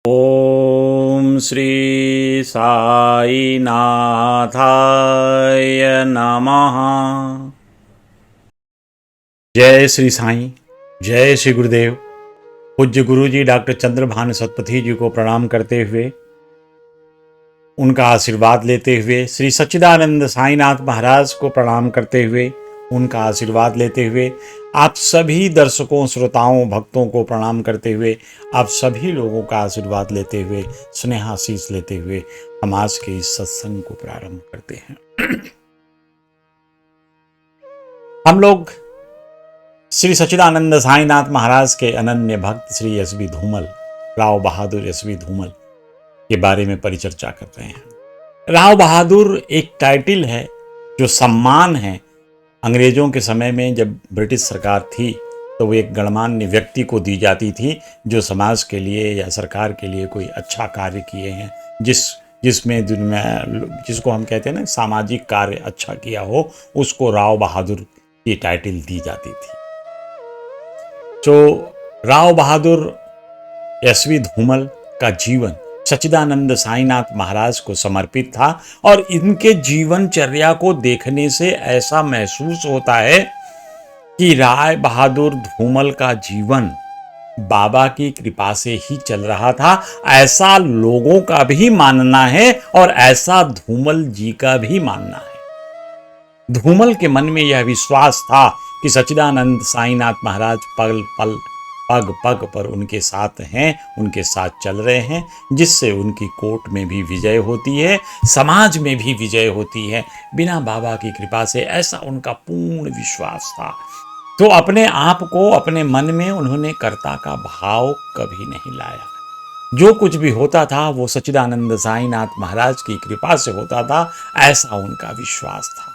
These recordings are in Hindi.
ओम श्री साई नाथाय नमः। जय श्री साईं, जय श्री गुरुदेव। पूज्य गुरु जी डॉक्टर चंद्रभानु सतपथी जी को प्रणाम करते हुए, उनका आशीर्वाद लेते हुए, श्री सच्चिदानंद साईनाथ महाराज को प्रणाम करते हुए, उनका आशीर्वाद लेते हुए, आप सभी दर्शकों, श्रोताओं, भक्तों को प्रणाम करते हुए, आप सभी लोगों का आशीर्वाद लेते हुए, स्नेहाशीष लेते हुए हम आज के इस सत्संग को प्रारंभ करते हैं। हम लोग श्री सच्चिदानंद साईनाथ महाराज के अनन्य भक्त श्री एस.बी. धूमल, राव बहादुर एस.बी. धूमल के बारे में परिचर्चा कर रहे हैं। राव बहादुर एक टाइटल है, जो सम्मान है। अंग्रेजों के समय में जब ब्रिटिश सरकार थी तो वो एक गणमान्य व्यक्ति को दी जाती थी जो समाज के लिए या सरकार के लिए कोई अच्छा कार्य किए हैं, जिसको हम कहते हैं ना, सामाजिक कार्य अच्छा किया हो, उसको राव बहादुर की टाइटल दी जाती थी। तो राव बहादुर एस.बी. धूमल का जीवन सच्चिदानंद साईनाथ महाराज को समर्पित था और इनके जीवनचर्या को देखने से ऐसा महसूस होता है कि राय बहादुर धूमल का जीवन बाबा की कृपा से ही चल रहा था, ऐसा लोगों का भी मानना है और ऐसा धूमल जी का भी मानना है। धूमल के मन में यह विश्वास था कि सच्चिदानंद साईनाथ महाराज पग पग पर उनके साथ हैं, उनके साथ चल रहे हैं, जिससे उनकी कोर्ट में भी विजय होती है, समाज में भी विजय होती है। बिना बाबा की कृपा से ऐसा उनका पूर्ण विश्वास था। तो अपने आप को, अपने मन में उन्होंने कर्ता का भाव कभी नहीं लाया। जो कुछ भी होता था वो सच्चिदानंद साईनाथ महाराज की कृपा से होता था, ऐसा उनका विश्वास था।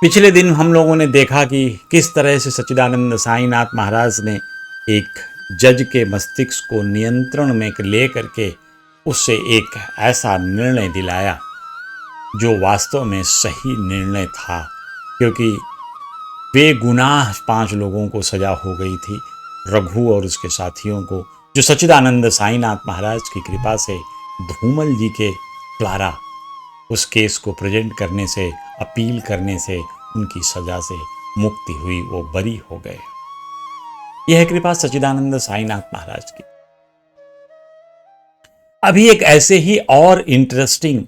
पिछले दिन हम लोगों ने देखा कि किस तरह से सच्चिदानंद साईनाथ महाराज ने एक जज के मस्तिष्क को नियंत्रण में ले करके उससे एक ऐसा निर्णय दिलाया जो वास्तव में सही निर्णय था, क्योंकि बेगुनाह 5 लोगों को सजा हो गई थी। रघु और उसके साथियों को, जो सच्चिदानंद साईनाथ महाराज की कृपा से धूमल जी के द्वारा उस केस को प्रेजेंट करने से, अपील करने से उनकी सजा से मुक्ति हुई, वो बरी हो गए। यह कृपा सच्चिदानंद साईनाथ महाराज की। अभी एक ऐसे ही और इंटरेस्टिंग,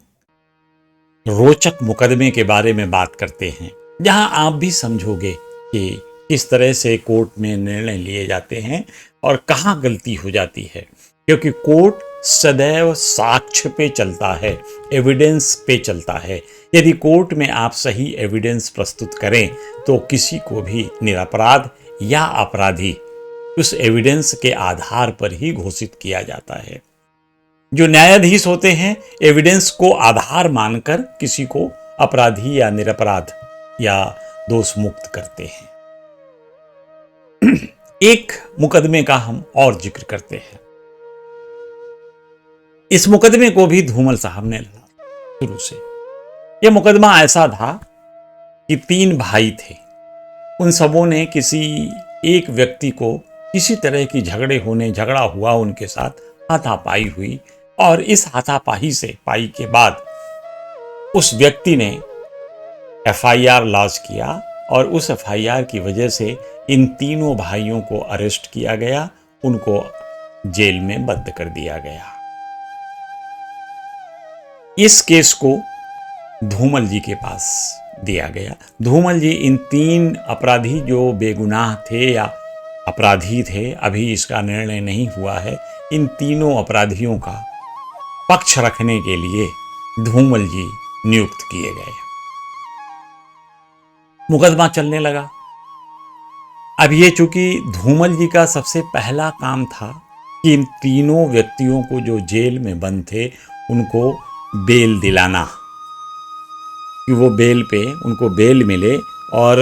रोचक मुकदमे के बारे में बात करते हैं, जहां आप भी समझोगे कि किस तरह से कोर्ट में निर्णय लिए जाते हैं और कहां गलती हो जाती है। क्योंकि कोर्ट सदैव साक्ष्य पे चलता है, एविडेंस पे चलता है। यदि कोर्ट में आप सही एविडेंस प्रस्तुत करें तो किसी को भी निरपराध या अपराधी उस एविडेंस के आधार पर ही घोषित किया जाता है। जो न्यायाधीश होते हैं, एविडेंस को आधार मानकर किसी को अपराधी या निरपराध या दोष मुक्त करते हैं। एक मुकदमे का हम और जिक्र करते हैं। इस मुकदमे को भी धूमल साहब ने लड़ा शुरू से। यह मुकदमा ऐसा था कि 3 भाई थे। उन सबों ने किसी एक व्यक्ति को किसी तरह की झगड़ा हुआ, उनके साथ हाथापाई हुई और इस हाथापाई के बाद उस व्यक्ति ने FIR लॉन्च किया और उस FIR की वजह से इन तीनों भाइयों को अरेस्ट किया गया, उनको जेल में बंद कर दिया गया। इस केस को धूमल जी के पास दिया गया। धूमल जी इन 3 अपराधी जो बेगुनाह थे या अपराधी थे, अभी इसका निर्णय नहीं हुआ है, इन तीनों अपराधियों का पक्ष रखने के लिए धूमल जी नियुक्त किए गए। मुकदमा चलने लगा। अब ये चूंकि धूमल जी का सबसे पहला काम था कि इन तीनों व्यक्तियों को जो जेल में बंद थे उनको बेल दिलाना, कि वो बेल पे उनको बेल मिले और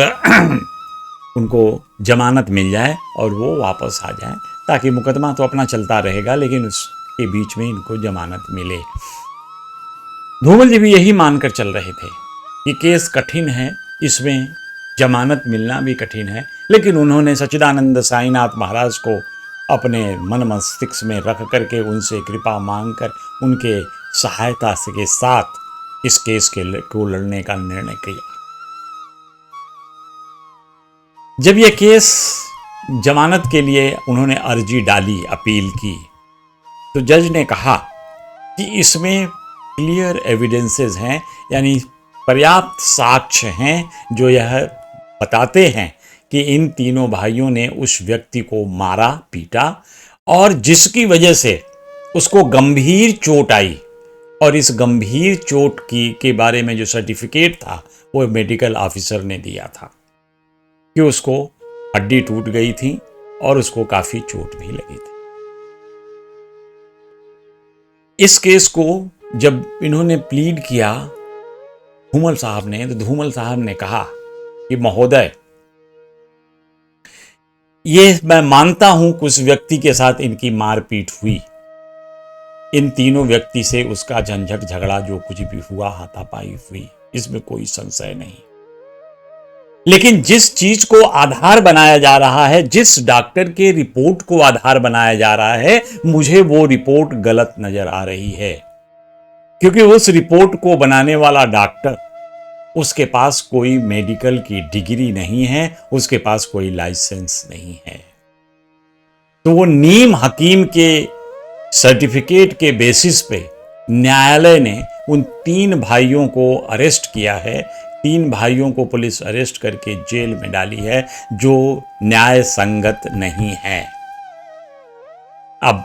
उनको जमानत मिल जाए और वो वापस आ जाए, ताकि मुकदमा तो अपना चलता रहेगा लेकिन उसके बीच में इनको जमानत मिले। धूमल जी भी यही मानकर चल रहे थे कि केस कठिन है, इसमें जमानत मिलना भी कठिन है, लेकिन उन्होंने सच्चिदानंद साईनाथ महाराज को अपने मन मस्तिष्क में रख करके उनसे कृपा मांगकर उनके सहायता के साथ इस केस को लड़ने का निर्णय किया। जब यह केस जमानत के लिए उन्होंने अर्जी डाली, अपील की, तो जज ने कहा कि इसमें क्लियर एविडेंसेस हैं, यानी पर्याप्त साक्ष्य हैं जो यह बताते हैं कि इन तीनों भाइयों ने उस व्यक्ति को मारा, पीटा, और जिसकी वजह से उसको गंभीर चोट आई। और इस गंभीर चोट के बारे में जो सर्टिफिकेट था वो मेडिकल ऑफिसर ने दिया था कि उसको हड्डी टूट गई थी और उसको काफी चोट भी लगी थी। इस केस को जब इन्होंने प्लीड किया धूमल साहब ने, तो धूमल साहब ने कहा कि महोदय, ये मैं मानता हूं कि उस व्यक्ति के साथ इनकी मारपीट हुई, इन तीनों व्यक्ति से उसका झंझट झगड़ा जो कुछ भी हुआ, हाथापाई हुई, इसमें कोई संशय नहीं। लेकिन जिस चीज को आधार बनाया जा रहा है, जिस डॉक्टर के रिपोर्ट को आधार बनाया जा रहा है, मुझे वो रिपोर्ट गलत नजर आ रही है। क्योंकि उस रिपोर्ट को बनाने वाला डॉक्टर, उसके पास कोई मेडिकल की डिग्री नहीं है, उसके पास कोई लाइसेंस नहीं है। तो वो नीम हकीम के सर्टिफिकेट के बेसिस पे न्यायालय ने उन तीन भाइयों को अरेस्ट किया है। तीन भाइयों को पुलिस अरेस्ट करके जेल में डाली है, जो न्याय संगत नहीं है। अब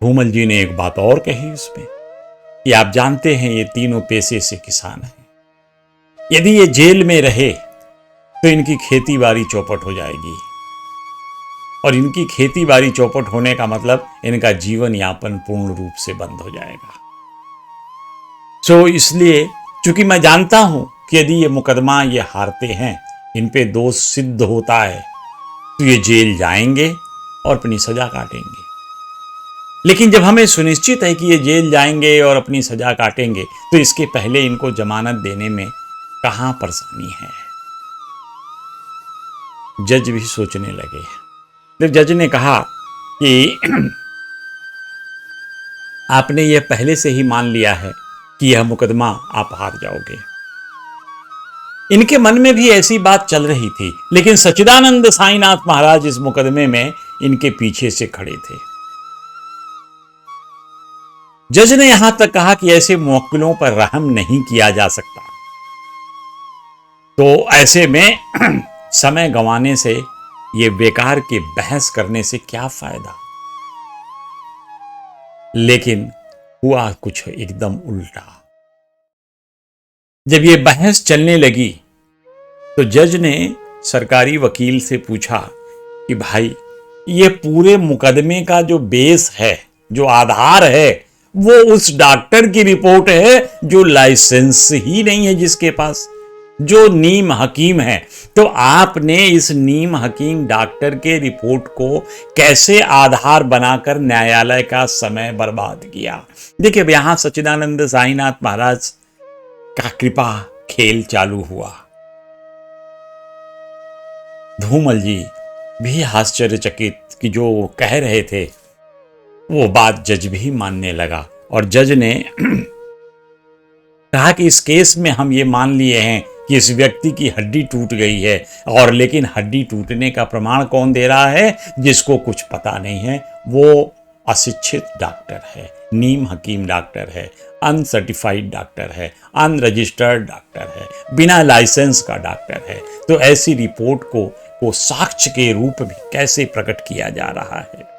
धूमल जी ने एक बात और कही उसमें कि आप जानते हैं ये तीनों पेशे से किसान हैं, यदि ये जेल में रहे तो इनकी खेती बाड़ी चौपट हो जाएगी, और इनकी खेती बाड़ी चौपट होने का मतलब इनका जीवन यापन पूर्ण रूप से बंद हो जाएगा। इसलिए चूंकि मैं जानता हूं कि यदि ये मुकदमा ये हारते हैं, इन पे दोष सिद्ध होता है, तो ये जेल जाएंगे और अपनी सजा काटेंगे। लेकिन जब हमें सुनिश्चित है कि ये जेल जाएंगे और अपनी सजा काटेंगे, तो इसके पहले इनको जमानत देने में कहां परेशानी है। जज भी सोचने लगे। जब जज ने कहा कि आपने यह पहले से ही मान लिया है कि यह मुकदमा आप हार जाओगे। इनके मन में भी ऐसी बात चल रही थी, लेकिन सच्चिदानंद साईनाथ महाराज इस मुकदमे में इनके पीछे से खड़े थे। जज ने यहां तक कहा कि ऐसे मुवक्किलों पर रहम नहीं किया जा सकता, तो ऐसे में समय गंवाने से, ये बेकार की बहस करने से क्या फायदा। लेकिन हुआ कुछ एकदम उल्टा। जब ये बहस चलने लगी तो जज ने सरकारी वकील से पूछा कि भाई, ये पूरे मुकदमे का जो बेस है, जो आधार है, वो उस डॉक्टर की रिपोर्ट है जो लाइसेंस ही नहीं है जिसके पास, जो नीम हकीम है। तो आपने इस नीम हकीम डॉक्टर के रिपोर्ट को कैसे आधार बनाकर न्यायालय का समय बर्बाद किया। देखिए, अब यहां सच्चिदानंद साईनाथ महाराज का कृपा खेल चालू हुआ। धूमल जी भी आश्चर्यचकित कि जो कह रहे थे वो बात जज भी मानने लगा, और जज ने कहा कि इस केस में हम ये मान लिए हैं कि इस व्यक्ति की हड्डी टूट गई है, और लेकिन हड्डी टूटने का प्रमाण कौन दे रहा है, जिसको कुछ पता नहीं है, वो अशिक्षित डॉक्टर है, नीम हकीम डॉक्टर है, अनसर्टिफाइड डॉक्टर है, अनरजिस्टर्ड डॉक्टर है, बिना लाइसेंस का डॉक्टर है। तो ऐसी रिपोर्ट को साक्ष्य के रूप में कैसे प्रकट किया जा रहा है।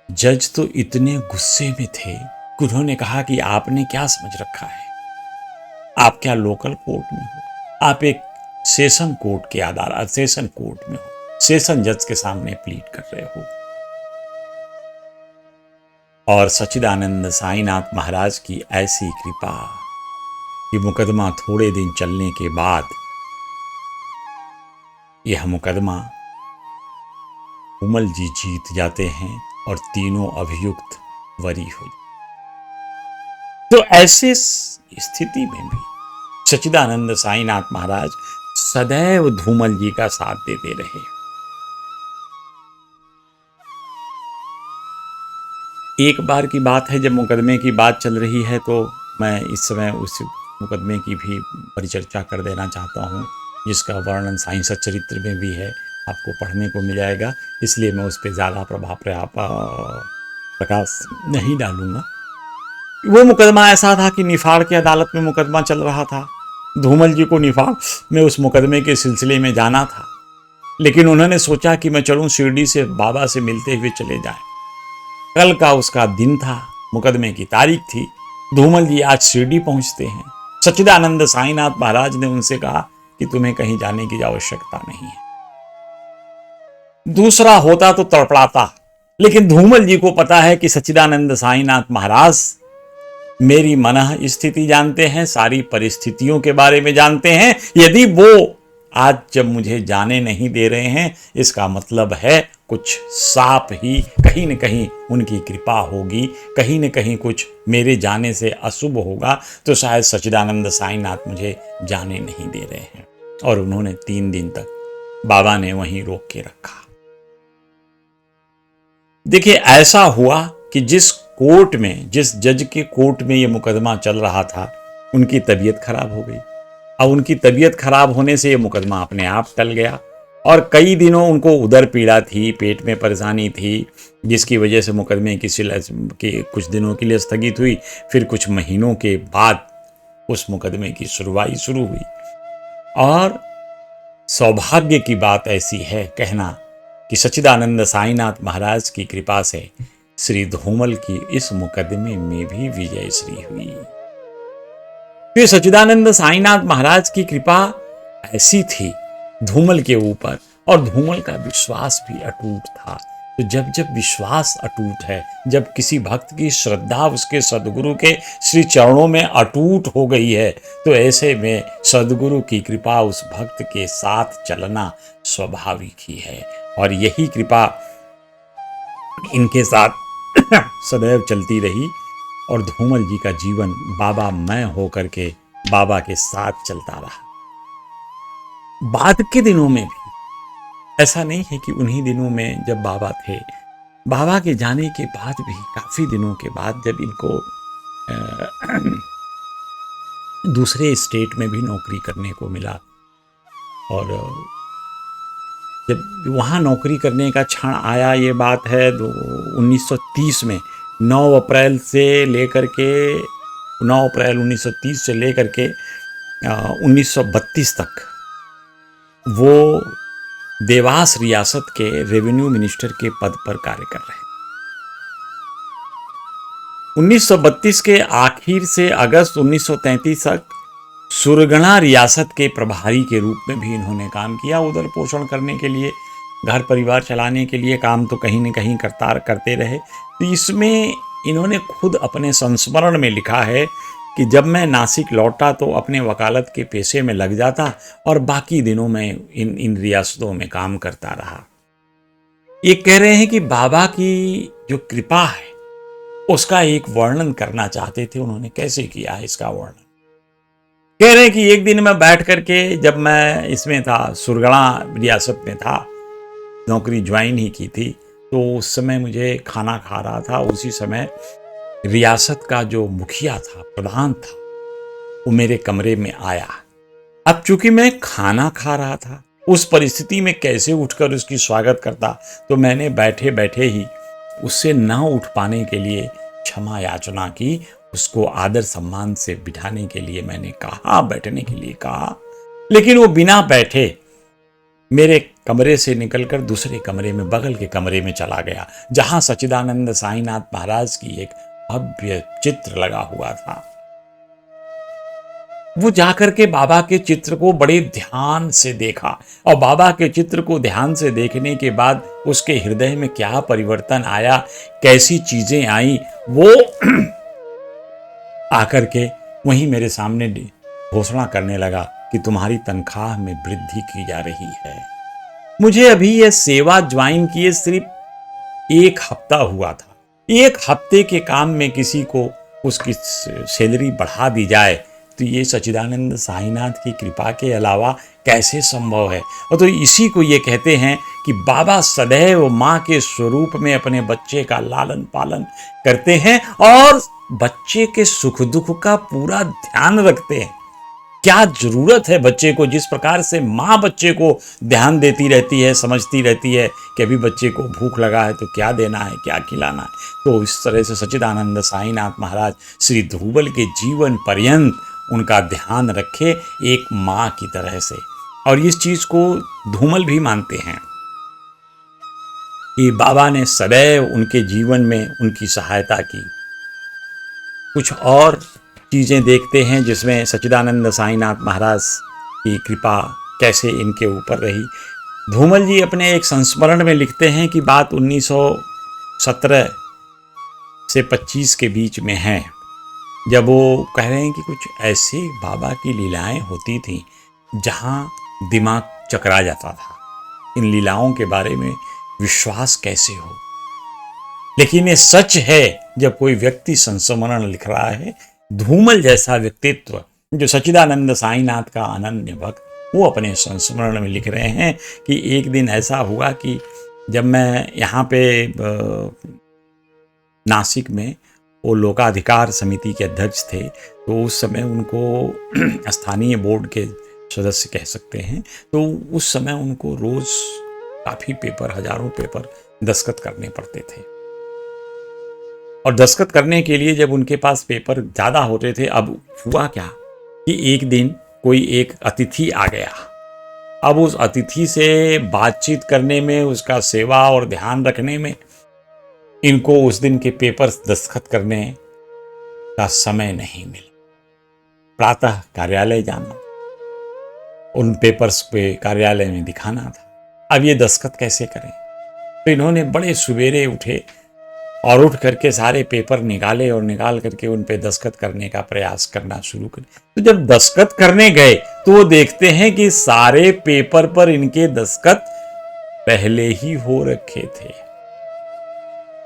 जज तो इतने गुस्से में थे कि उन्होंने कहा कि आपने क्या समझ रखा है, आप क्या लोकल कोर्ट में हो, आप एक सेशन कोर्ट के आधार, सेशन कोर्ट में हो, सेशन जज के सामने प्लीड कर रहे हो। और सच्चिदानंद साईनाथ महाराज की ऐसी कृपा कि मुकदमा थोड़े दिन चलने के बाद यह मुकदमा धूमल जी जीत जाते हैं और तीनों अभियुक्त बरी हो। तो ऐसे स्थिति में भी सच्चिदानंद साईनाथ महाराज सदैव धूमल जी का साथ देते रहे। एक बार की बात है, जब मुकदमे की बात चल रही है तो मैं इस समय उस मुकदमे की भी परिचर्चा कर देना चाहता हूँ, जिसका वर्णन साईं सच्चरित्र में भी है, आपको पढ़ने को मिल जाएगा, इसलिए मैं उस पर ज़्यादा प्रकाश नहीं डालूंगा। वो मुकदमा ऐसा था कि निफाड़ की अदालत में मुकदमा चल रहा था। धूमल जी को निफाड़ में उस मुकदमे के सिलसिले में जाना था, लेकिन उन्होंने सोचा कि मैं चलूं शिरडी से बाबा से मिलते हुए चले जाएं। कल का उसका दिन था, मुकदमे की तारीख थी। धूमल जी आज शिरडी पहुंचते हैं। सच्चिदानंद साईनाथ महाराज ने उनसे कहा कि तुम्हें कहीं जाने की आवश्यकता नहीं है। दूसरा होता तो तड़पड़ाता, लेकिन धूमल जी को पता है कि सच्चिदानंद साईनाथ महाराज मेरी मनः स्थिति जानते हैं, सारी परिस्थितियों के बारे में जानते हैं। यदि वो आज जब मुझे जाने नहीं दे रहे हैं, इसका मतलब है कुछ साफ ही कहीं न कहीं उनकी कृपा होगी, कहीं न कहीं कुछ मेरे जाने से अशुभ होगा, तो शायद सच्चिदानंद साईनाथ मुझे जाने नहीं दे रहे हैं। और उन्होंने 3 दिन तक बाबा ने वहीं रोक के रखा। देखिए, ऐसा हुआ कि जिस कोर्ट में, जिस जज के कोर्ट में ये मुकदमा चल रहा था, उनकी तबीयत खराब हो गई। अब उनकी तबीयत खराब होने से ये मुकदमा अपने आप टल गया, और कई दिनों उनको उदर पीड़ा थी, पेट में परेशानी थी, जिसकी वजह से मुकदमे की कुछ दिनों के लिए स्थगित हुई। फिर कुछ महीनों के बाद उस मुकदमे की सुनवाई शुरू हुई। और सौभाग्य की बात ऐसी है कहना कि सच्चिदानंद साईनाथ महाराज की कृपा से श्री धूमल की इस मुकदमे में भी विजयश्री हुई। फिर सच्चिदानंद साईनाथ महाराज की कृपा ऐसी थी धूमल के ऊपर, और धूमल का विश्वास भी अटूट था। तो जब जब विश्वास अटूट है, जब किसी भक्त की श्रद्धा उसके सदगुरु के श्री चरणों में अटूट हो गई है, तो ऐसे में सदगुरु की कृपा उस भक्त के साथ चलना स्वाभाविक ही है। और यही कृपा इनके साथ सदैव चलती रही, और धूमल जी का जीवन बाबा मैं होकर के बाबा के साथ चलता रहा। बाद के दिनों में भी ऐसा नहीं है कि उन्हीं दिनों में जब बाबा थे, बाबा के जाने के बाद भी काफी दिनों के बाद जब इनको दूसरे स्टेट में भी नौकरी करने को मिला, और जब वहाँ नौकरी करने का क्षण आया, ये बात है 1930 में 9 अप्रैल 1930 से लेकर के 1932 तक वो देवास रियासत के रेवेन्यू मिनिस्टर के पद पर कार्य कर रहे। 1932 के आखिर से अगस्त 1933 तक सुरगणा रियासत के प्रभारी के रूप में भी इन्होंने काम किया। उधर पोषण करने के लिए, घर परिवार चलाने के लिए काम तो कहीं न कहीं करते रहे। तो इसमें इन्होंने खुद अपने संस्मरण में लिखा है कि जब मैं नासिक लौटा तो अपने वकालत के पेशे में लग जाता, और बाकी दिनों में इन रियासतों में काम करता रहा। ये कह रहे हैं कि बाबा की जो कृपा है उसका एक वर्णन करना चाहते थे। उन्होंने कैसे किया है इसका वर्णन? कह रहे हैं कि एक दिन मैं बैठ करके, जब मैं इसमें था, सुरगणा रियासत में था, नौकरी ज्वाइन ही की थी, तो उस समय मुझे खाना खा रहा था। उसी समय रियासत का जो मुखिया था, प्रधान था, वो मेरे कमरे में आया। अब चूंकि मैं खाना खा रहा था, उस परिस्थिति में कैसे उठकर उसकी स्वागत करता, तो मैंने बैठे बैठे ही उससे न उठ पाने के लिए क्षमा याचना की। उसको आदर सम्मान से बिठाने के लिए मैंने कहा, बैठने के लिए कहा, लेकिन वो बिना बैठे मेरे कमरे से निकलकर दूसरे कमरे में, बगल के कमरे में चला गया, जहां सच्चिदानंद साईनाथ महाराज की एक भव्य चित्र लगा हुआ था। वो जाकर के बाबा के चित्र को बड़े ध्यान से देखा, और बाबा के चित्र को ध्यान से देखने के बाद उसके हृदय में क्या परिवर्तन आया, कैसी चीजें आई, वो आकर के वहीं मेरे सामने घोषणा करने लगा कि तुम्हारी तनख्वाह में वृद्धि की जा रही है। मुझे अभी यह सेवा ज्वाइन किए सिर्फ 1 हफ्ता हुआ था। 1 हफ्ते के काम में किसी को उसकी सैलरी बढ़ा दी जाए, तो ये सच्चिदानंद साईनाथ की कृपा के अलावा कैसे संभव है। और तो इसी को ये कहते हैं कि बाबा सदैव माँ के स्वरूप में अपने बच्चे का लालन पालन करते हैं और बच्चे के सुख दुख का पूरा ध्यान रखते हैं। क्या जरूरत है बच्चे को, जिस प्रकार से माँ बच्चे को ध्यान देती रहती है, समझती रहती है कि अभी बच्चे को भूख लगा है तो क्या देना है, क्या खिलाना है, तो इस तरह से सच्चिदानंद साईनाथ महाराज श्री ध्रुवल के जीवन पर्यंत उनका ध्यान रखे एक माँ की तरह से। और इस चीज को धूमल भी मानते हैं कि बाबा ने सदैव उनके जीवन में उनकी सहायता की। कुछ और चीज़ें देखते हैं जिसमें सच्चिदानंद साईनाथ महाराज की कृपा कैसे इनके ऊपर रही। धूमल जी अपने एक संस्मरण में लिखते हैं कि बात 1917 से 25 के बीच में है, जब वो कह रहे हैं कि कुछ ऐसे बाबा की लीलाएं होती थीं जहां दिमाग चकरा जाता था। इन लीलाओं के बारे में विश्वास कैसे हो, लेकिन ये सच है। जब कोई व्यक्ति संस्मरण लिख रहा है, धूमल जैसा व्यक्तित्व जो सच्चिदानंद साईनाथ का अनन्य भक्त, वो अपने संस्मरण में लिख रहे हैं कि एक दिन ऐसा हुआ कि जब मैं यहाँ पे नासिक में वो लोकाधिकार समिति के अध्यक्ष थे, तो उस समय उनको स्थानीय बोर्ड के सदस्य कह सकते हैं, तो उस समय उनको रोज काफ़ी पेपर, हजारों पेपर दस्तखत करने पड़ते थे। और दस्तखत करने के लिए जब उनके पास पेपर ज़्यादा होते थे, अब हुआ क्या कि एक दिन कोई एक अतिथि आ गया। अब उस अतिथि से बातचीत करने में, उसका सेवा और ध्यान रखने में इनको उस दिन के पेपर दस्तखत करने का समय नहीं मिला। प्रातः कार्यालय जाना, उन पेपर्स पे कार्यालय में दिखाना था। अब ये दस्तखत कैसे करें, तो इन्होंने बड़े सुबेरे उठे और उठ करके सारे पेपर निकाले और निकाल करके उन पे दस्तखत करने का प्रयास करना शुरू कर। तो जब दस्तखत करने गए तो वो देखते हैं कि सारे पेपर पर इनके दस्तखत पहले ही हो रखे थे।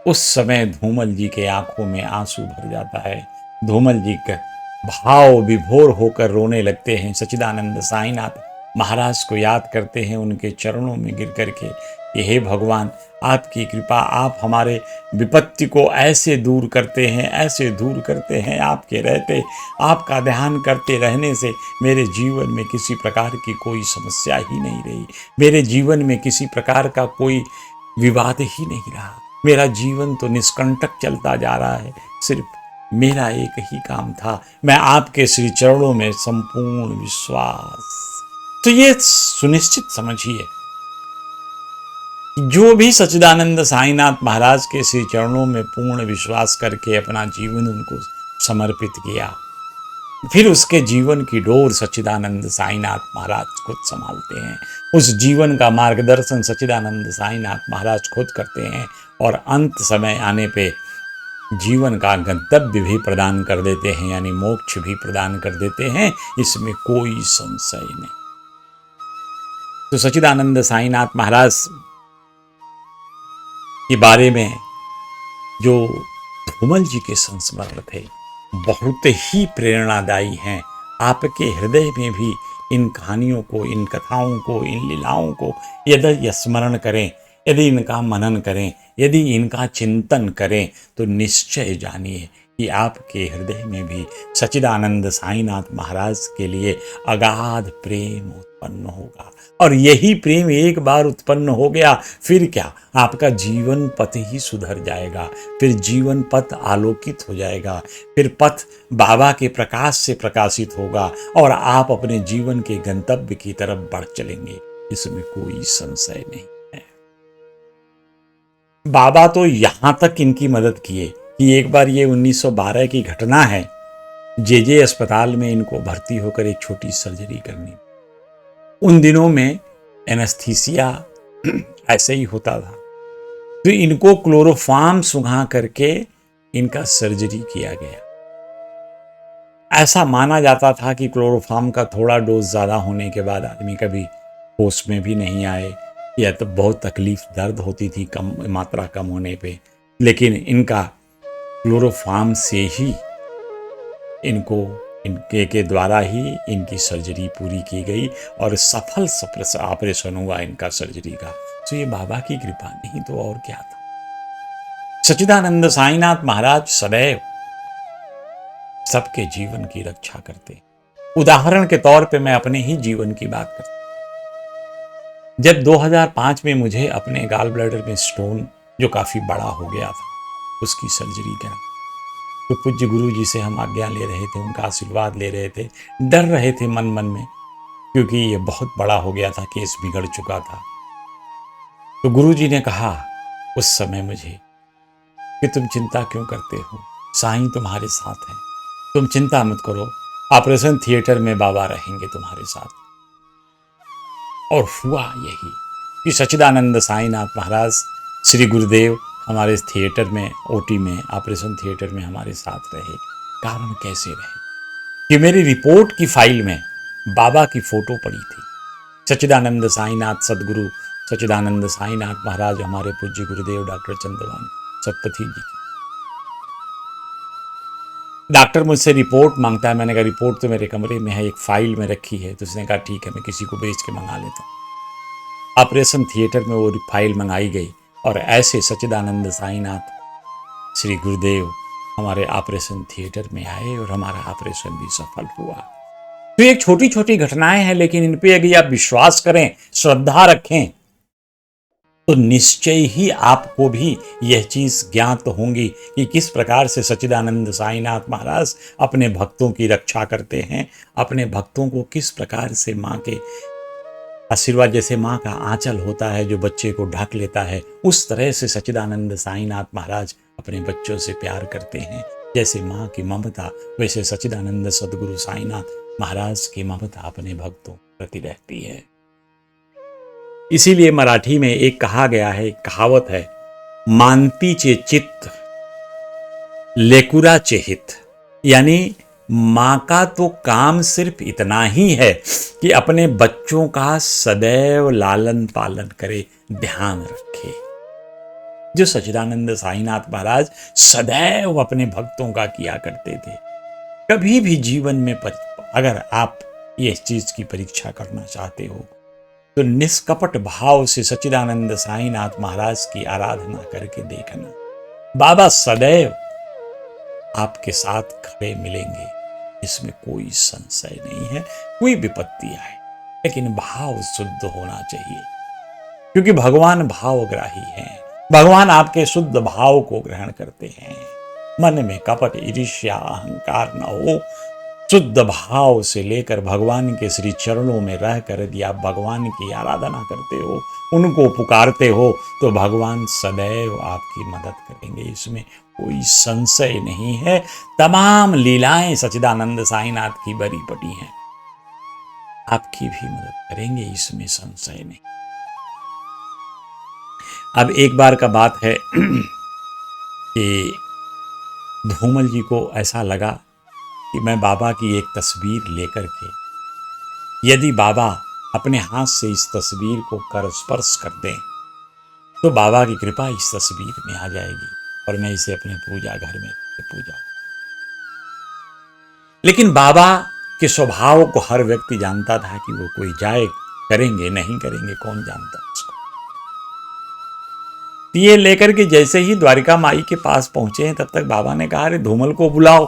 उस समय धूमल जी के आंखों में आंसू भर जाता है। धूमल जी का भाव विभोर होकर रोने लगते हैं। सच्चिदानंद साईनाथ महाराज को याद करते हैं, उनके चरणों में गिर करके कि हे भगवान, आपकी कृपा, आप हमारे विपत्ति को ऐसे दूर करते हैं, ऐसे दूर करते हैं। आपके रहते, आपका ध्यान करते रहने से मेरे जीवन में किसी प्रकार की कोई समस्या ही नहीं रही, मेरे जीवन में किसी प्रकार का कोई विवाद ही नहीं रहा। मेरा जीवन तो निष्कंटक चलता जा रहा है। सिर्फ मेरा एक ही काम था, मैं आपके श्री चरणों में संपूर्ण विश्वास। तो ये सुनिश्चित समझिए, जो भी सच्चिदानंद साईनाथ महाराज के श्री चरणों में पूर्ण विश्वास करके अपना जीवन उनको समर्पित किया, फिर उसके जीवन की डोर सच्चिदानंद साईनाथ महाराज खुद संभालते हैं। उस जीवन का मार्गदर्शन सच्चिदानंद साईनाथ महाराज खुद करते हैं और अंत समय आने पे जीवन का गंतव्य भी प्रदान कर देते हैं, यानी मोक्ष भी प्रदान कर देते हैं। इसमें कोई संशय नहीं। तो सच्चिदानंद साईनाथ महाराज के बारे में जो धूमल जी के संस्मरण थे बहुत ही प्रेरणादायी हैं। आपके हृदय में भी इन कहानियों को, इन कथाओं को, इन लीलाओं को यदि स्मरण करें, यदि इनका मनन करें, यदि इनका चिंतन करें, तो निश्चय जानिए कि आपके हृदय में भी सच्चिदानंद साईनाथ महाराज के लिए अगाध प्रेम उत्पन्न होगा। और यही प्रेम एक बार उत्पन्न हो गया, फिर क्या, आपका जीवन पथ ही सुधर जाएगा, फिर जीवन पथ आलोकित हो जाएगा, फिर पथ बाबा के प्रकाश से प्रकाशित होगा और आप अपने जीवन के गंतव्य की तरफ बढ़ चलेंगे। इसमें कोई संशय नहीं है। बाबा तो यहां तक इनकी मदद किए कि एक बार ये 1912 की घटना है, जे अस्पताल में इनको भर्ती होकर एक छोटी सर्जरी करनी। उन दिनों में एनेस्थीसिया ऐसे ही होता था, तो इनको क्लोरोफॉर्म सुंघा करके इनका सर्जरी किया गया। ऐसा माना जाता था कि क्लोरोफॉर्म का थोड़ा डोज ज़्यादा होने के बाद आदमी कभी होश में भी नहीं आए, या तो बहुत तकलीफ, दर्द होती थी कम मात्रा कम होने पे, लेकिन इनका क्लोरोफॉर्म से ही इनको इनके के द्वारा ही इनकी सर्जरी पूरी की गई और सफल ऑपरेशन हुआ इनका सर्जरी का। तो ये बाबा की कृपा, नहीं तो और क्या था। सच्चिदानंद साईनाथ महाराज सदैव सबके जीवन की रक्षा करते। उदाहरण के तौर पे मैं अपने ही जीवन की बात करता। जब 2005 में मुझे अपने गाल ब्लैडर में स्टोन जो काफी बड़ा हो गया था उसकी सर्जरी करा, तो पूज्य गुरु जी से हम आज्ञा ले रहे थे, उनका आशीर्वाद ले रहे थे, डर रहे थे मन मन में, क्योंकि ये बहुत बड़ा हो गया था, केस बिगड़ चुका था। तो गुरु जी ने कहा उस समय मुझे कि तुम चिंता क्यों करते हो, साईं तुम्हारे साथ है, तुम चिंता मत करो, ऑपरेशन थिएटर में बाबा रहेंगे तुम्हारे साथ। और हुआ यही कि सच्चिदानंद साईनाथ महाराज श्री गुरुदेव हमारे थिएटर में, ओटी में, ऑपरेशन थिएटर में हमारे साथ रहे। कारण कैसे रहे कि मेरी रिपोर्ट की फाइल में बाबा की फोटो पड़ी थी। सच्चिदानंद साईनाथ सदगुरु सच्चिदानंद साईनाथ महाराज हमारे पूज्य गुरुदेव डॉक्टर चंद्रभान सतपथी जी। डॉक्टर मुझसे रिपोर्ट मांगता है, मैंने कहा रिपोर्ट तो मेरे कमरे में है, एक फाइल में रखी है। तो उसने कहा ठीक है, मैं किसी को भेज के मंगा लेता हूँ। ऑपरेशन थिएटर में वो फाइल मंगाई गई और ऐसे सच्चिदानंद साईनाथ श्री गुरुदेव हमारे ऑपरेशन थिएटर में आए और हमारा ऑपरेशन भी सफल हुआ। तो एक छोटी छोटी घटनाएं हैं, लेकिन इन पे यदि आप विश्वास करें, श्रद्धा रखें, तो निश्चय ही आपको भी यह चीज ज्ञात होंगी कि किस प्रकार से सच्चिदानंद साईनाथ महाराज अपने भक्तों की रक्षा करते हैं, अपने भक्तों को किस प्रकार से माँ के आशीर्वाद, जैसे माँ का आंचल होता है जो बच्चे को ढक लेता है, उस तरह से सच्चिदानंद साईनाथ महाराज अपने बच्चों से प्यार करते हैं। जैसे माँ की ममता, वैसे सच्चिदानंद सदगुरु साईनाथ महाराज की ममता अपने भक्तों प्रति रहती है। इसीलिए मराठी में एक कहा गया है, कहावत है, मानतीचे चित्त लेकुरा चेहित, यानी माँ का तो काम सिर्फ इतना ही है कि अपने बच्चों का सदैव लालन पालन करे, ध्यान रखे। जो सच्चिदानंद साईनाथ महाराज सदैव अपने भक्तों का किया करते थे। कभी भी जीवन में अगर आप ये चीज की परीक्षा करना चाहते हो तो निष्कपट भाव से सच्चिदानंद साईनाथ महाराज की आराधना करके देखना, बाबा सदैव आपके साथ खड़े मिलेंगे, इसमें कोई संशय नहीं है। कोई विपत्ति आए लेकिन भाव शुद्ध होना चाहिए, क्योंकि भगवान भावग्राही हैं। भगवान आपके शुद्ध भाव को ग्रहण करते हैं। मन में कपट, ईर्ष्या, अहंकार न हो। शुद्ध भाव से लेकर भगवान के श्री चरणों में रहकर यदि आप भगवान की आराधना करते हो, उनको पुकारते हो, तो भगवान सदैव आपकी मदद करेंगे, इसमें कोई संशय नहीं है। तमाम लीलाएं सच्चिदानंद साईनाथ की बरी पड़ी हैं, आपकी भी मदद करेंगे, इसमें संशय नहीं। अब एक बार का बात है कि धूमल जी को ऐसा लगा कि मैं बाबा की एक तस्वीर लेकर के, यदि बाबा अपने हाथ से इस तस्वीर को कर स्पर्श कर दें तो बाबा की कृपा इस तस्वीर में आ जाएगी और मैं इसे अपने पूजा घर में पूजा। लेकिन बाबा के स्वभाव को हर व्यक्ति जानता था कि वो कोई जाए, करेंगे नहीं करेंगे कौन जानता उसको। ये लेकर के जैसे ही द्वारिका माई के पास पहुंचे हैं, तब तक बाबा ने कहा, अरे धूमल को बुलाओ।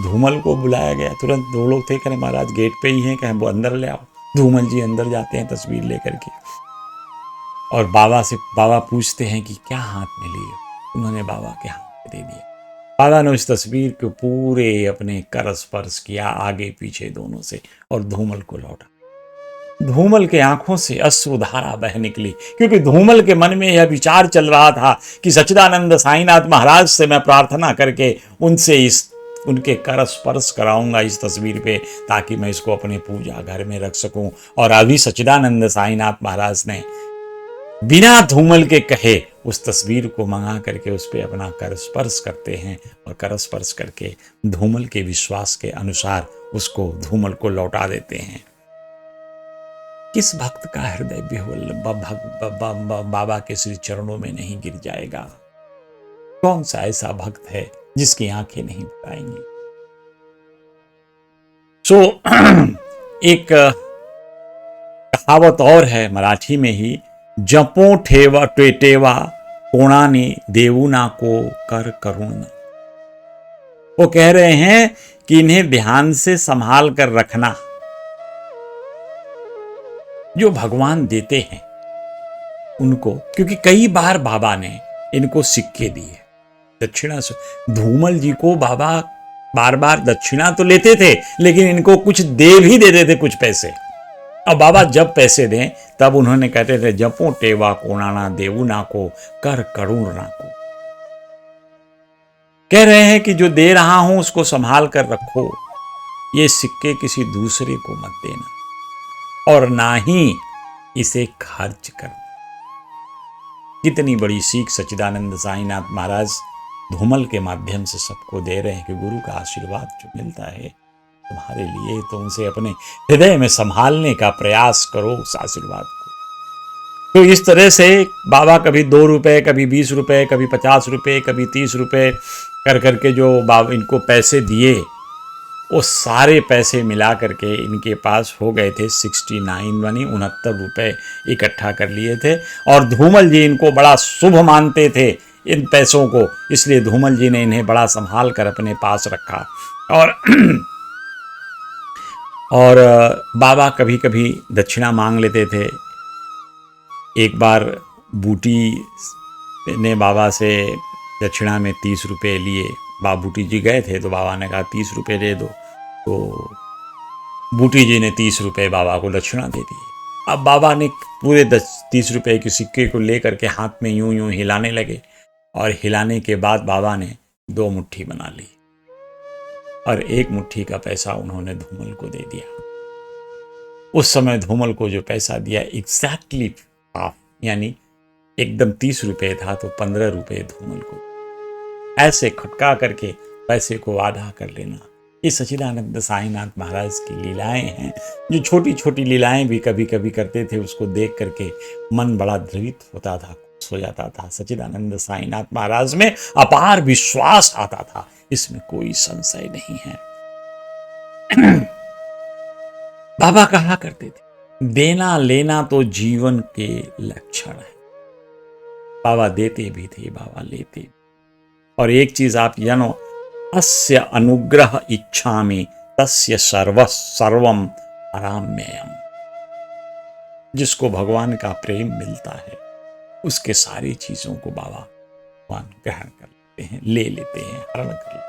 धूमल को बुलाया गया। तुरंत दो लोग थे, कहें महाराज गेट पे ही हैं, कहें वो अंदर ले आओ। धूमल जी अंदर जाते हैं तस्वीर लेकर के और बाबा पूछते हैं कि क्या हाथ में लिए। उन्होंने बाबा के हाथ में दे दिया। बाबा ने उस तस्वीर को पूरे अपने कर स्पर्श किया, आगे पीछे दोनों से, और धूमल को लौटा। धूमल के आंखों से अश्रुधारा बह निकली, क्योंकि धूमल के मन में यह विचार चल रहा था कि सच्चिदानंद साईनाथ महाराज से मैं प्रार्थना करके उनके कर स्पर्श कराऊंगा इस तस्वीर पे, ताकि मैं इसको अपने पूजा घर में रख सकूं। और अभी सच्चिदानंद साईनाथ महाराज ने बिना धूमल के कहे उस तस्वीर को मंगा करके उस पे अपना कर स्पर्श करते हैं और कर स्पर्श करके धूमल के विश्वास के अनुसार उसको धूमल को लौटा देते हैं। किस भक्त का हृदय विह्वल बाबा के श्री चरणों में नहीं गिर जाएगा? कौन सा ऐसा भक्त है जिसकी आंखें नहीं बताएंगी? सो एक कहावत और है मराठी में ही, जपो ठेवा टेटेवा कोणाने देऊ ना को कर करुण। वो कह रहे हैं कि इन्हें ध्यान से संभाल कर रखना, जो भगवान देते हैं उनको, क्योंकि कई बार बाबा ने इनको सिक्के दिए दक्षिणा से। धूमल जी को बाबा बार बार दक्षिणा तो लेते थे, लेकिन इनको कुछ दे भी देते थे, कुछ पैसे। और बाबा जब पैसे दें तब उन्होंने कहते थे, जपो टेवा कोणाना देऊ ना को कर करुण ना को। कह रहे हैं कि जो दे रहा हूं उसको संभाल कर रखो, ये सिक्के किसी दूसरे को मत देना और ना ही इसे खर्च करना। कितनी बड़ी सीख सच्चिदानंद साईनाथ महाराज धूमल के माध्यम से सबको दे रहे हैं कि गुरु का आशीर्वाद जो मिलता है तुम्हारे लिए, तो उनसे अपने हृदय में संभालने का प्रयास करो उस आशीर्वाद को। तो इस तरह से बाबा कभी 2 रुपए, कभी 20 रुपए, कभी 50 रुपए, कभी 30 रुपए कर करके जो बाबा इनको पैसे दिए, वो सारे पैसे मिला करके इनके पास हो गए थे 69 रुपए इकट्ठा कर लिए थे। और धूमल जी इनको बड़ा शुभ मानते थे इन पैसों को, इसलिए धूमल जी ने इन्हें बड़ा संभाल कर अपने पास रखा। और बाबा कभी कभी दक्षिणा मांग लेते थे। एक बार बूटी ने बाबा से दक्षिणा में 30 रुपये लिए। बूटी जी गए थे तो बाबा ने कहा 30 रुपये दे दो, तो बूटी जी ने 30 रुपये बाबा को दक्षिणा दे दिए। अब बाबा ने पूरे 30 रुपये के सिक्के को लेकर के हाथ में यूं यूं हिलाने लगे, और हिलाने के बाद बाबा ने 2 मुट्ठी बना ली और 1 मुट्ठी का पैसा उन्होंने धूमल को दे दिया। उस समय धूमल को जो पैसा दिया एग्जैक्टली हाफ, यानी एकदम 30 रुपये था तो 15 रुपये धूमल को। ऐसे खटका करके पैसे को आधा कर लेना, ये सच्चिदानंद साईनाथ महाराज की लीलाएं हैं। जो छोटी छोटी लीलाएं भी कभी कभी करते थे, उसको देख करके मन बड़ा द्रवित होता था, खुश हो जाता था। सच्चिदानंद साईनाथ महाराज में अपार विश्वास आता था, इसमें कोई संशय नहीं है। बाबा कहा करते थे, देना लेना तो जीवन के लक्षण है। बाबा देते भी थे, बाबा लेते भी। और एक चीज आप जानो, अस्य अनुग्रह इच्छा में तस्य सर्वम अराम्ययम्। जिसको भगवान का प्रेम मिलता है, उसके सारी चीजों को बाबा भगवान ग्रहण कर लेते हैं, ले लेते हैं, हरण कर लेते हैं।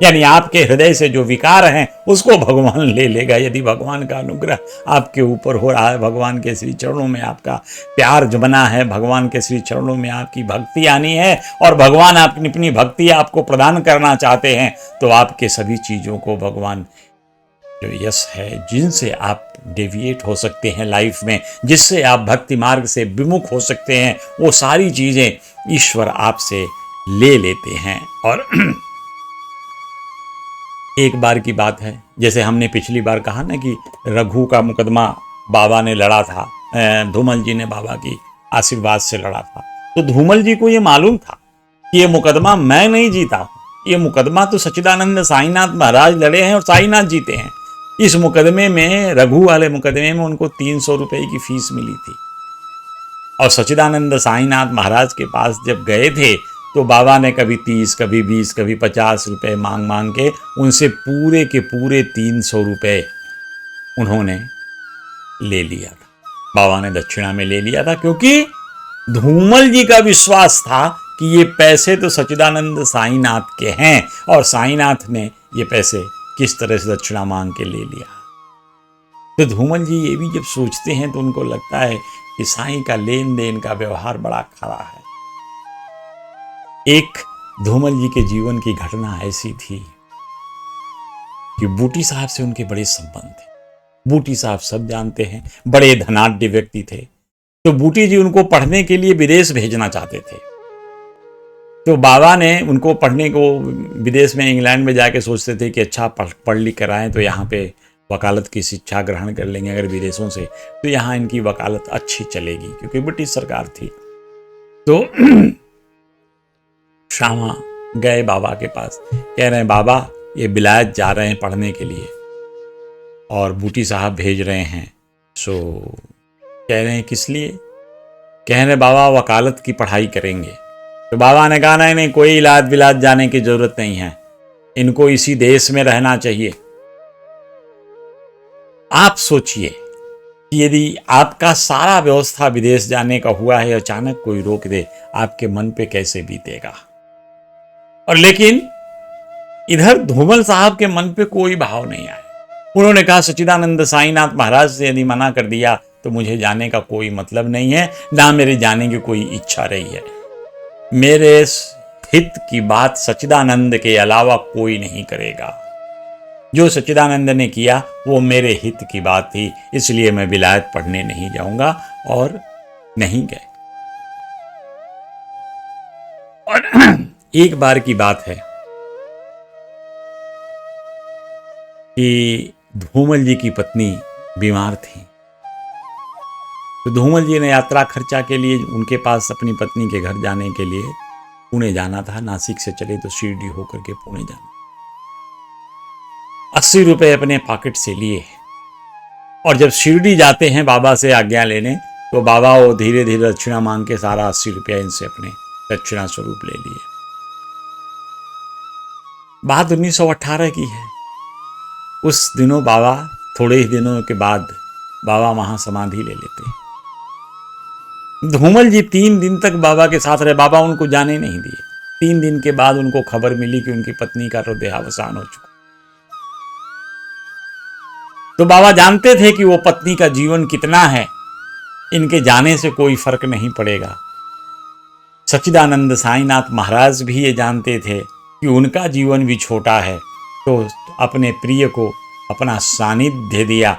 यानी आपके हृदय से जो विकार हैं उसको भगवान ले लेगा। यदि भगवान का अनुग्रह आपके ऊपर हो रहा है, भगवान के श्री चरणों में आपका प्यार जो बना है, भगवान के श्री चरणों में आपकी भक्ति आनी है, और भगवान अपनी अपनी भक्ति आपको प्रदान करना चाहते हैं, तो आपके सभी चीजों को भगवान जो यश है, जिनसे आप डेविएट हो सकते हैं लाइफ में, जिससे आप भक्ति मार्ग से विमुख हो सकते हैं, वो सारी चीजें ईश्वर आपसे ले लेते हैं। और एक बार की बात है, जैसे हमने पिछली बार कहा ना कि रघु का मुकदमा बाबा ने लड़ा था, धूमल जी ने बाबा की आशीर्वाद से लड़ा था। तो धूमल जी को ये मालूम था कि ये मुकदमा मैं नहीं जीता हूं, ये मुकदमा तो सच्चिदानंद साईनाथ महाराज लड़े हैं और साईनाथ जीते हैं। इस मुकदमे में, रघु वाले मुकदमे में, उनको 300 रुपये की फीस मिली थी। और सच्चिदानंद साईनाथ महाराज के पास जब गए थे तो बाबा ने कभी 30, कभी 20, कभी 50 रुपये मांग मांग के उनसे पूरे के पूरे 300 रुपये उन्होंने ले लिया था। बाबा ने दक्षिणा में ले लिया था, क्योंकि धूमल जी का विश्वास था कि ये पैसे तो सच्चिदानंद साईनाथ के हैं, और साईनाथ ने ये पैसे किस तरह से दक्षिणा मांग के ले लिया। तो धूमल जी ये भी जब सोचते हैं तो उनको लगता है कि साईं का लेन देन का व्यवहार बड़ा खरा है। एक धूमल जी के जीवन की घटना ऐसी थी कि बूटी साहब से उनके बड़े संबंध थे। बूटी साहब सब जानते हैं, बड़े धनाढ्य व्यक्ति थे। तो बूटी जी उनको पढ़ने के लिए विदेश भेजना चाहते थे। तो बाबा ने उनको पढ़ने को विदेश में, इंग्लैंड में जाके सोचते थे कि अच्छा पढ़ लिख कर आएँ तो यहाँ पे वकालत की शिक्षा ग्रहण कर लेंगे, अगर विदेशों से तो यहाँ इनकी वकालत अच्छी चलेगी, क्योंकि ब्रिटिश सरकार थी। तो श्यामा गए बाबा के पास, कह रहे हैं बाबा ये विलायत जा रहे हैं पढ़ने के लिए, और बूटी साहब भेज रहे हैं। सो कह रहे हैं किस लिए? कह रहे बाबा वकालत की पढ़ाई करेंगे। तो बाबा ने कहा नहीं नहीं, कोई इलाज विलाज जाने की जरूरत नहीं है, इनको इसी देश में रहना चाहिए। आप सोचिए कि यदि आपका सारा व्यवस्था विदेश जाने का हुआ है, अचानक कोई रोक दे, आपके मन पे कैसे बीतेगा। और लेकिन इधर धूमल साहब के मन पे कोई भाव नहीं आया। उन्होंने कहा सच्चिदानंद साईनाथ महाराज से यदि मना कर दिया तो मुझे जाने का कोई मतलब नहीं है, ना मेरे जाने की कोई इच्छा रही है। मेरे हित की बात सच्चिदानंद के अलावा कोई नहीं करेगा। जो सच्चिदानंद ने किया वो मेरे हित की बात थी, इसलिए मैं विलायत पढ़ने नहीं जाऊंगा, और नहीं गए। और एक बार की बात है कि धूमल जी की पत्नी बीमार थी। तो धूमल जी ने यात्रा खर्चा के लिए उनके पास अपनी पत्नी के घर जाने के लिए पुणे जाना था। नासिक से चले तो शिरडी होकर के पुणे जाना। 80 रुपए अपने पॉकेट से लिए, और जब शिरडी जाते हैं बाबा से आज्ञा लेने, तो बाबा वो धीरे धीरे दक्षिणा मांग के सारा 80 रुपया इनसे अपने दक्षिणा स्वरूप ले लिए। बात 1918 की है। उस दिनों बाबा, थोड़े ही दिनों के बाद बाबा वहां समाधि ले लेते। धूमल जी 3 दिन तक बाबा के साथ रहे। बाबा उनको जाने नहीं दिए। 3 दिन के बाद उनको खबर मिली कि उनकी पत्नी का हृदयावसान हो चुका। तो बाबा जानते थे कि वो पत्नी का जीवन कितना है, इनके जाने से कोई फर्क नहीं पड़ेगा। सच्चिदानंद साईनाथ महाराज भी ये जानते थे कि उनका जीवन भी छोटा है, तो अपने प्रिय को अपना सानिध्य दिया।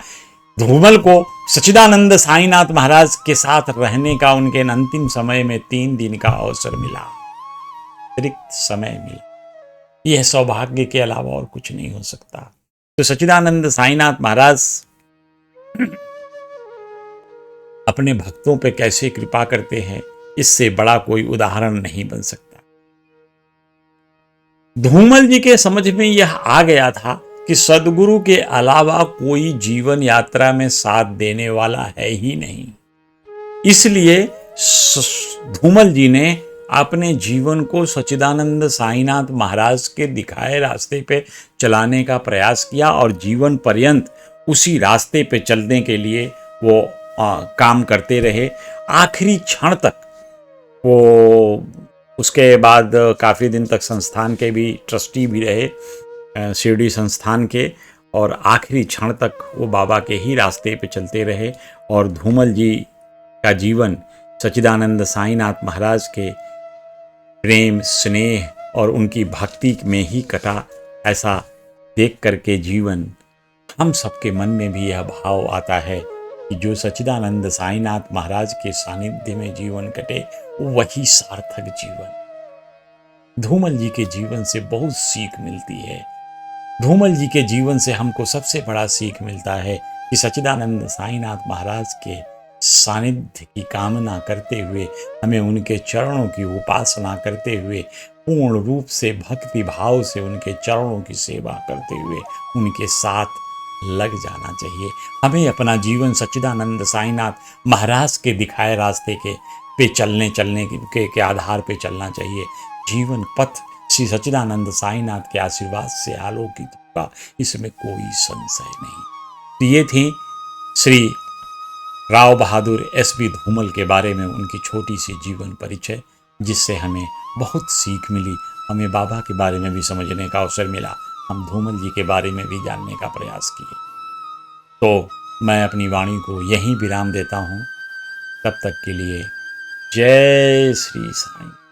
धूमल को सच्चिदानंद साईनाथ महाराज के साथ रहने का उनके अंतिम समय में 3 दिन का अवसर मिला, अतिरिक्त समय मिला। यह सौभाग्य के अलावा और कुछ नहीं हो सकता। तो सच्चिदानंद साईनाथ महाराज अपने भक्तों पे कैसे कृपा करते हैं, इससे बड़ा कोई उदाहरण नहीं बन सकता। धूमल जी के समझ में यह आ गया था कि सदगुरु के अलावा कोई जीवन यात्रा में साथ देने वाला है ही नहीं। इसलिए धूमल जी ने अपने जीवन को सच्चिदानंद साईनाथ महाराज के दिखाए रास्ते पे चलाने का प्रयास किया, और जीवन पर्यंत उसी रास्ते पे चलने के लिए वो काम करते रहे, आखिरी क्षण तक। वो उसके बाद काफ़ी दिन तक संस्थान के भी ट्रस्टी भी रहे, शिरडी संस्थान के, और आखिरी क्षण तक वो बाबा के ही रास्ते पे चलते रहे। और धूमल जी का जीवन सच्चिदानंद साईनाथ महाराज के प्रेम, स्नेह और उनकी भक्ति में ही कटा। ऐसा देख करके जीवन, हम सबके मन में भी यह भाव आता है कि जो सच्चिदानंद साईनाथ महाराज के सानिध्य में जीवन कटे, वही सार्थक जीवन। धूमल जी के जीवन से बहुत सीख मिलती है। धूमल जी के जीवन से हमको सबसे बड़ा सीख मिलता है कि सच्चिदानंद साईनाथ महाराज के सानिध्य की कामना करते हुए, हमें उनके चरणों की उपासना करते हुए, पूर्ण रूप से भक्ति भाव से उनके चरणों की सेवा करते हुए उनके साथ लग जाना चाहिए। हमें अपना जीवन सच्चिदानंद साईनाथ महाराज के दिखाए रास्ते पे चलने के आधार पे चलना चाहिए। जीवन पथ श्री सच्चिदानंद साईनाथ के आशीर्वाद से आलोकित होगा, इसमें कोई संशय नहीं। तो ये थी श्री राव बहादुर एसबी धूमल के बारे में उनकी छोटी सी जीवन परिचय, जिससे हमें बहुत सीख मिली। हमें बाबा के बारे में भी समझने का अवसर मिला, हम धूमल जी के बारे में भी जानने का प्रयास किए। तो मैं अपनी वाणी को यहीं विराम देता हूँ। तब तक के लिए जय श्री साईं।